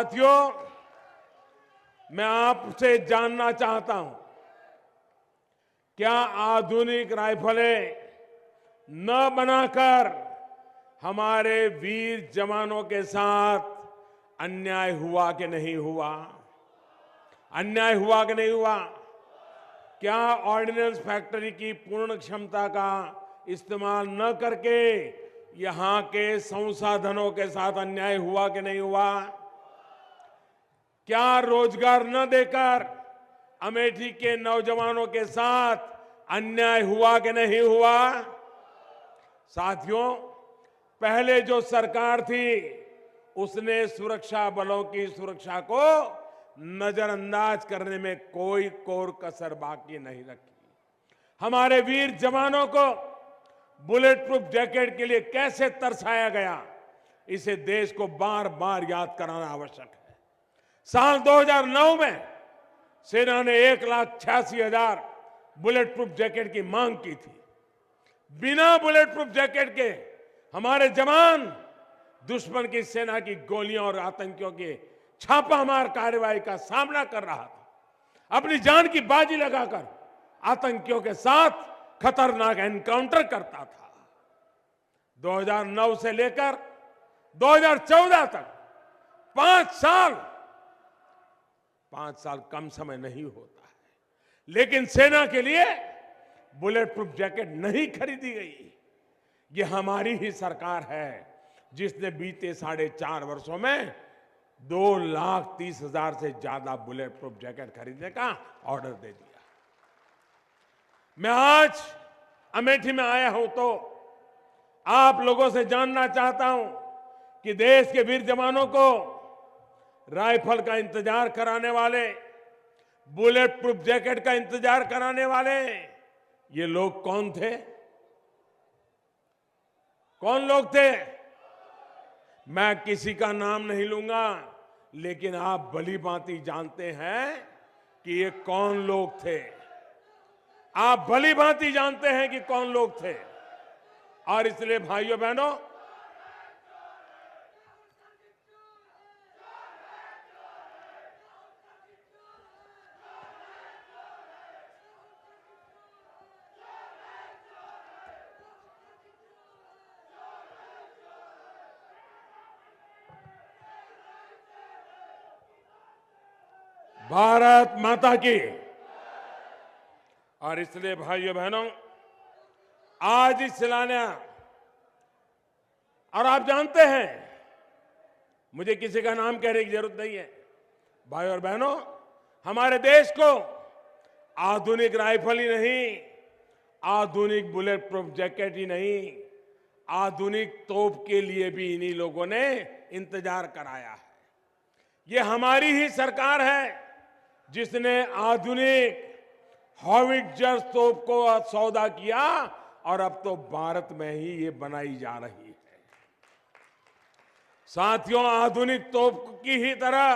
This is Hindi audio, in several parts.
साथियों, मैं आपसे जानना चाहता हूं, क्या आधुनिक राइफलें न बनाकर हमारे वीर जवानों के साथ अन्याय हुआ कि नहीं हुआ? अन्याय हुआ कि नहीं हुआ? क्या ऑर्डिनेंस फैक्ट्री की पूर्ण क्षमता का इस्तेमाल न करके यहां के संसाधनों के साथ अन्याय हुआ कि नहीं हुआ? क्या रोजगार न देकर अमेठी के नौजवानों के साथ अन्याय हुआ कि नहीं हुआ? साथियों, पहले जो सरकार थी उसने सुरक्षा बलों की सुरक्षा को नजरअंदाज करने में कोई कोर कसर बाकी नहीं रखी। हमारे वीर जवानों को बुलेट प्रूफ जैकेट के लिए कैसे तरसाया गया, इसे देश को बार बार याद कराना आवश्यक है। साल 2009 में सेना ने 1,86,000 बुलेट प्रूफ जैकेट की मांग की थी। बिना बुलेट प्रूफ जैकेट के हमारे जवान दुश्मन की सेना की गोलियों और आतंकियों के छापामार कार्रवाई का सामना कर रहा था। अपनी जान की बाजी लगाकर आतंकियों के साथ खतरनाक एनकाउंटर करता था। 2009 से लेकर 2014 तक 5 साल कम समय नहीं होता है, लेकिन सेना के लिए बुलेट प्रूफ जैकेट नहीं खरीदी गई। ये हमारी ही सरकार है जिसने बीते 4.5 वर्षों में 2,30,000 से ज्यादा बुलेट प्रूफ जैकेट खरीदने का ऑर्डर दे दिया। मैं आज अमेठी में आया हूं तो आप लोगों से जानना चाहता हूं कि देश के वीर जवानों को राइफल का इंतजार कराने वाले, बुलेट प्रूफ जैकेट का इंतजार कराने वाले ये लोग कौन थे? कौन लोग थे? मैं किसी का नाम नहीं लूंगा, लेकिन आप भली भांति जानते हैं कि ये कौन लोग थे। आप भली भांति जानते हैं कि कौन लोग थे। और इसलिए भाइयों बहनों, भारत माता की। और इसलिए भाइयों बहनों, आज इस शिलान्यास, और आप जानते हैं, मुझे किसी का नाम कहने की जरूरत नहीं है। भाइयों और बहनों, हमारे देश को आधुनिक राइफल ही नहीं, आधुनिक बुलेट प्रूफ जैकेट ही नहीं, आधुनिक तोप के लिए भी इन्हीं लोगों ने इंतजार कराया है। ये हमारी ही सरकार है जिसने आधुनिक हॉविट्जर तोप को सौदा किया और अब तो भारत में ही ये बनाई जा रही है। साथियों, आधुनिक तोप की ही तरह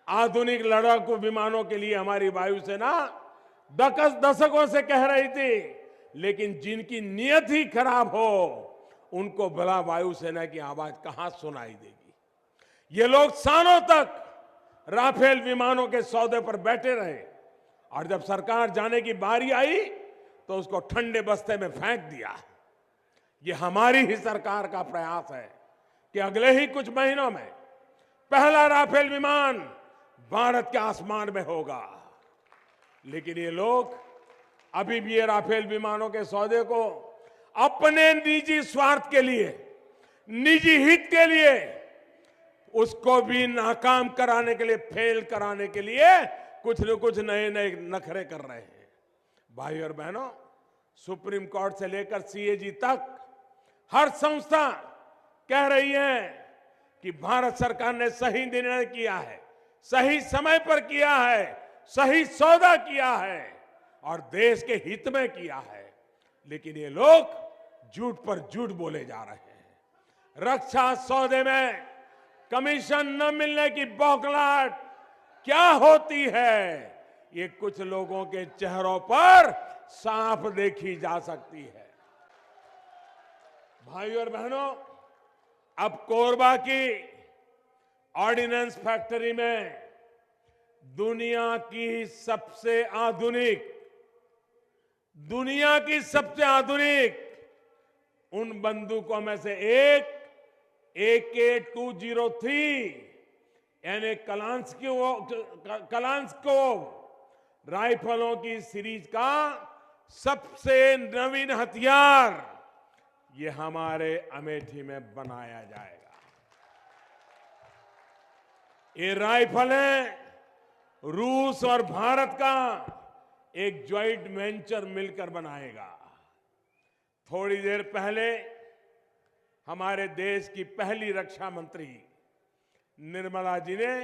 आधुनिक लड़ाकू विमानों के लिए हमारी वायुसेना दशकों से कह रही थी, लेकिन जिनकी नीयत ही खराब हो उनको भला वायुसेना की आवाज कहां सुनाई देगी। ये लोग सालों तक राफेल विमानों के सौदे पर बैठे रहे और जब सरकार जाने की बारी आई तो उसको ठंडे बस्ते में फेंक दिया। ये हमारी ही सरकार का प्रयास है कि अगले ही कुछ महीनों में पहला राफेल विमान भारत के आसमान में होगा। लेकिन ये लोग अभी भी ये राफेल विमानों के सौदे को अपने निजी स्वार्थ के लिए, निजी हित के लिए, उसको भी नाकाम कराने के लिए, फेल कराने के लिए कुछ न कुछ नए नए नखरे कर रहे हैं। भाई और बहनों, सुप्रीम कोर्ट से लेकर सीएजी तक हर संस्था कह रही है कि भारत सरकार ने सही निर्णय किया है, सही समय पर किया है, सही सौदा किया है और देश के हित में किया है। लेकिन ये लोग झूठ पर झूठ बोले जा रहे हैं। रक्षा सौदे में कमीशन न मिलने की बौखलाहट क्या होती है, ये कुछ लोगों के चेहरों पर साफ देखी जा सकती है। भाइयों और बहनों, अब कोरबा की ऑर्डिनेंस फैक्ट्री में दुनिया की सबसे आधुनिक उन बंदूकों में से एक AK-203 यानी कलांस्कोव राइफलों की सीरीज का सबसे नवीन हथियार ये हमारे अमेठी में बनाया जाएगा। ये राइफलें रूस और भारत का एक ज्वाइंट वेंचर मिलकर बनाएगा। थोड़ी देर पहले हमारे देश की पहली रक्षा मंत्री निर्मला जी ने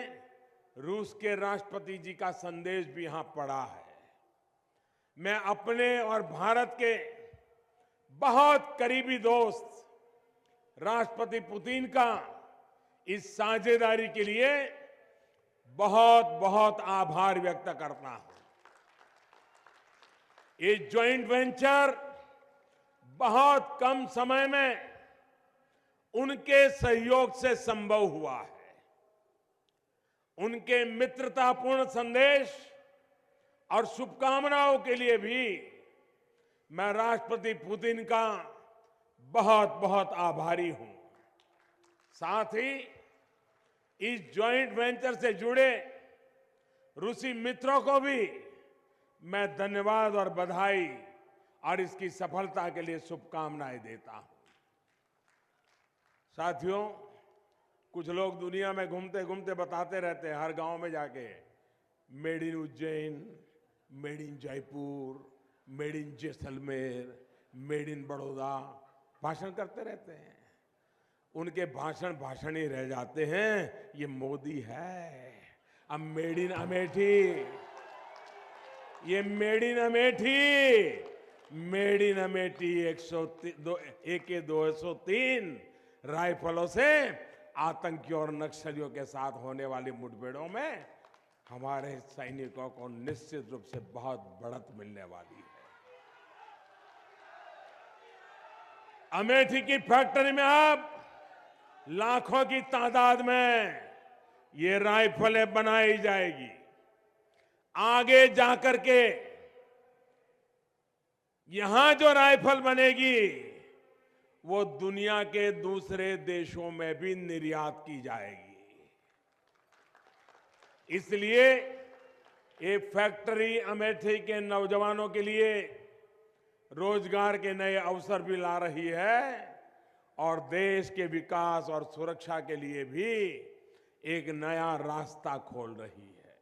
रूस के राष्ट्रपति जी का संदेश भी यहां पढ़ा है। मैं अपने और भारत के बहुत करीबी दोस्त राष्ट्रपति पुतिन का इस साझेदारी के लिए बहुत बहुत आभार व्यक्त करता हूं। ये ज्वाइंट वेंचर बहुत कम समय में उनके सहयोग से संभव हुआ है। उनके मित्रतापूर्ण संदेश और शुभकामनाओं के लिए भी मैं राष्ट्रपति पुतिन का बहुत बहुत आभारी हूं। साथ ही इस ज्वाइंट वेंचर से जुड़े रूसी मित्रों को भी मैं धन्यवाद और बधाई और इसकी सफलता के लिए शुभकामनाएं देता हूं। साथियों, कुछ लोग दुनिया में घूमते घूमते बताते रहते हैं, हर गांव में जाके made in Ujjain, made in Jaipur, made in Jaisalmer, made in Baroda भाषण करते रहते हैं। उनके भाषण ही रह जाते हैं। ये मोदी है। अब मेड इन अमेठी, ये मेड इन अमेठी AK-203 राइफलों से आतंकियों और नक्सलियों के साथ होने वाली मुठभेड़ों में हमारे सैनिकों को निश्चित रूप से बहुत बढ़त मिलने वाली है। अमेठी की फैक्ट्री में अब लाखों की तादाद में ये राइफलें बनाई जाएगी। आगे जाकर के यहां जो राइफल बनेगी वो दुनिया के दूसरे देशों में भी निर्यात की जाएगी। इसलिए ये फैक्ट्री अमेठी के नौजवानों के लिए रोजगार के नए अवसर भी ला रही है और देश के विकास और सुरक्षा के लिए भी एक नया रास्ता खोल रही है।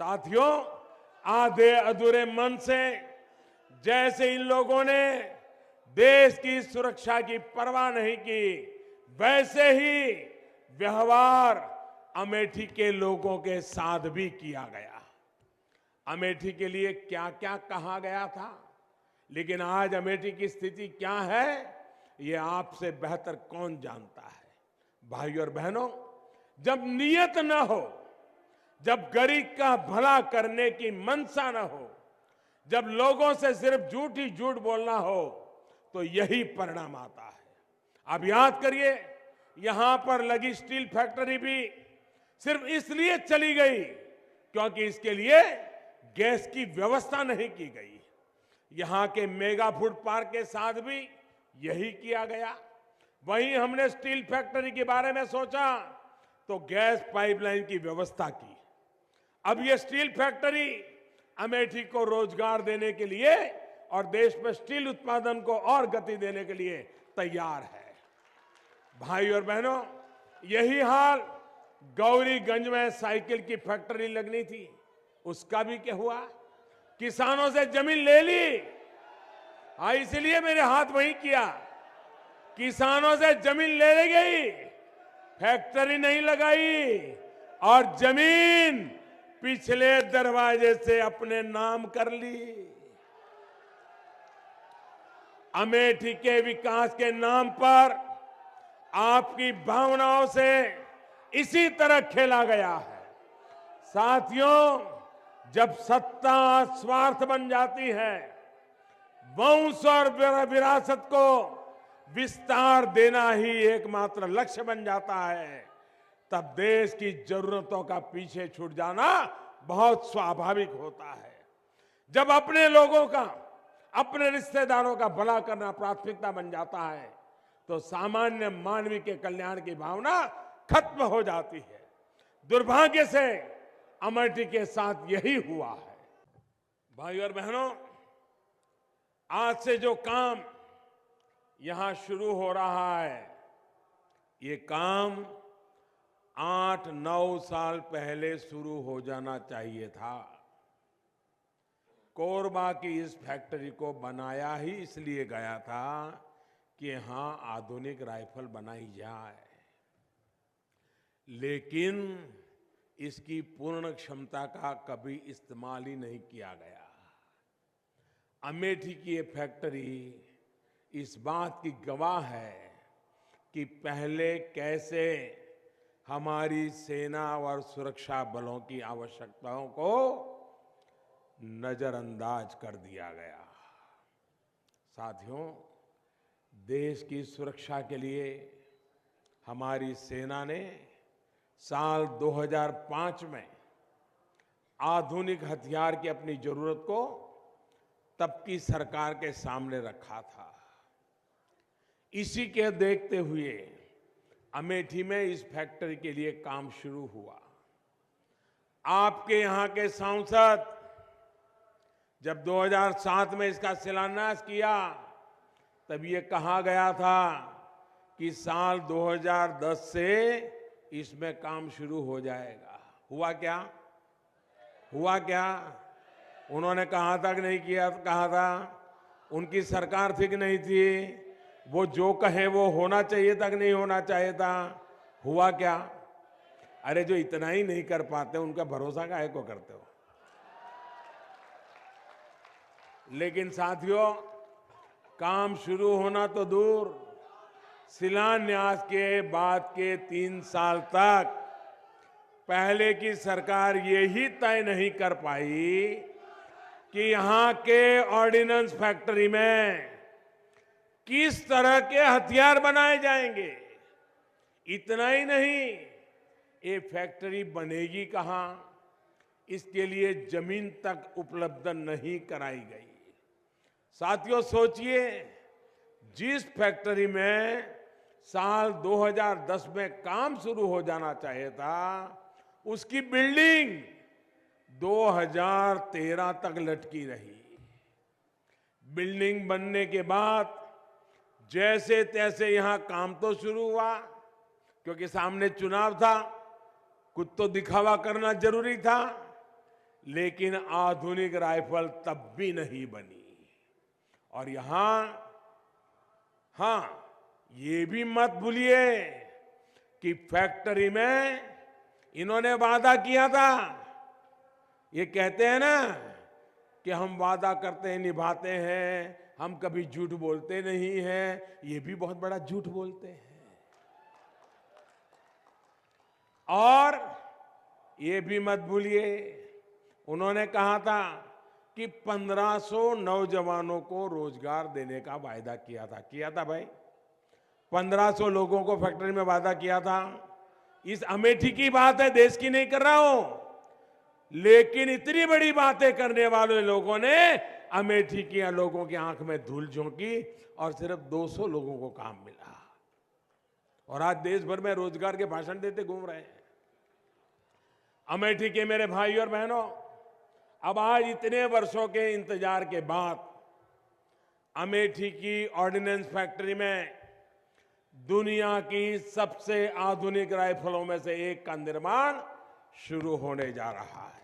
साथियों, आधे अधूरे मन से जैसे इन लोगों ने देश की सुरक्षा की परवाह नहीं की, वैसे ही व्यवहार अमेठी के लोगों के साथ भी किया गया। अमेठी के लिए क्या क्या कहा गया था, लेकिन आज अमेठी की स्थिति क्या है ये आपसे बेहतर कौन जानता है। भाइयों और बहनों, जब नियत न हो, जब गरीब का भला करने की मंशा न हो, जब लोगों से सिर्फ झूठ बोलना हो, तो यही परिणाम आता है। अब याद करिए, यहां पर लगी स्टील फैक्ट्री भी सिर्फ इसलिए चली गई क्योंकि इसके लिए गैस की व्यवस्था नहीं की गई। यहां के मेगा फूड पार्क के साथ भी यही किया गया। वहीं हमने स्टील फैक्ट्री के बारे में सोचा तो गैस पाइपलाइन की व्यवस्था की। अब ये स्टील फैक्ट्री अमेठी को रोजगार देने के लिए और देश में स्टील उत्पादन को और गति देने के लिए तैयार है। भाई और बहनों, यही हाल गौरीगंज में साइकिल की फैक्ट्री लगनी थी, उसका भी क्या हुआ? किसानों से जमीन ले ली। हाँ, इसलिए मेरे हाथ वहीं किया। किसानों से जमीन ले ली गई, फैक्ट्री नहीं लगाई और जमीन पिछले दरवाजे से अपने नाम कर ली। अमेठी के विकास के नाम पर आपकी भावनाओं से इसी तरह खेला गया है। साथियों, जब सत्ता स्वार्थ बन जाती है, वंश और विरासत को विस्तार देना ही एकमात्र लक्ष्य बन जाता है, तब देश की जरूरतों का पीछे छूट जाना बहुत स्वाभाविक होता है। जब अपने लोगों का, अपने रिश्तेदारों का भला करना प्राथमिकता बन जाता है तो सामान्य मानवीय के कल्याण की भावना खत्म हो जाती है। दुर्भाग्य से अमेठी के साथ यही हुआ है। भाइयों और बहनों, आज से जो काम यहां शुरू हो रहा है, ये काम 8-9 साल पहले शुरू हो जाना चाहिए था। कोरबा की इस फैक्ट्री को बनाया ही इसलिए गया था कि यहां आधुनिक राइफल बनाई जाए, लेकिन इसकी पूर्ण क्षमता का कभी इस्तेमाल ही नहीं किया गया। अमेठी की ये फैक्ट्री इस बात की गवाह है कि पहले कैसे हमारी सेना और सुरक्षा बलों की आवश्यकताओं को नजरअंदाज कर दिया गया। साथियों, देश की सुरक्षा के लिए हमारी सेना ने साल 2005 में आधुनिक हथियार की अपनी जरूरत को तब की सरकार के सामने रखा था। इसी के देखते हुए अमेठी में इस फैक्ट्री के लिए काम शुरू हुआ। आपके यहां के सांसद जब 2007 में इसका शिलान्यास किया, तब ये कहा गया था कि साल 2010 से इसमें काम शुरू हो जाएगा। हुआ क्या? हुआ क्या? उन्होंने कहा था कि नहीं किया? कहा था। उनकी सरकार थी कि नहीं थी? वो जो कहे वो होना चाहिए था कि नहीं होना चाहिए था? हुआ क्या? अरे जो इतना ही नहीं कर पाते उनका भरोसा काहे को करते हो? लेकिन साथियों, काम शुरू होना तो दूर, शिलान्यास के बाद के 3 साल तक पहले की सरकार ये ही तय नहीं कर पाई कि यहां के ऑर्डिनेंस फैक्ट्री में किस तरह के हथियार बनाए जाएंगे। इतना ही नहीं, ये फैक्ट्री बनेगी कहां, इसके लिए जमीन तक उपलब्ध नहीं कराई गई। साथियों, सोचिए, जिस फैक्ट्री में साल 2010 में काम शुरू हो जाना चाहिए था, उसकी बिल्डिंग 2013 तक लटकी रही। बिल्डिंग बनने के बाद जैसे तैसे यहां काम तो शुरू हुआ, क्योंकि सामने चुनाव था, कुछ तो दिखावा करना जरूरी था, लेकिन आधुनिक राइफल तब भी नहीं बनी। और यहां, हां, ये भी मत भूलिए कि फैक्ट्री में इन्होंने वादा किया था। ये कहते हैं ना कि हम वादा करते हैं, निभाते हैं, हम कभी झूठ बोलते नहीं हैं। ये भी बहुत बड़ा झूठ बोलते हैं। और ये भी मत भूलिए, उन्होंने कहा था कि 1500 नौजवानों को रोजगार देने का वायदा किया था भाई। 1500 लोगों को फैक्ट्री में वादा किया था। इस अमेठी की बात है, देश की नहीं कर रहा हूं। लेकिन इतनी बड़ी बातें करने वाले लोगों ने अमेठी की लोगों की आंख में धूल झोंकी और सिर्फ 200 लोगों को काम मिला। और आज देश भर में रोजगार के भाषण देते घूम रहे हैं। अमेठी के मेरे भाई और बहनों, अब आज इतने वर्षों के इंतजार के बाद अमेठी की ऑर्डिनेंस फैक्ट्री में दुनिया की सबसे आधुनिक राइफलों में से एक का निर्माण शुरू होने जा रहा है।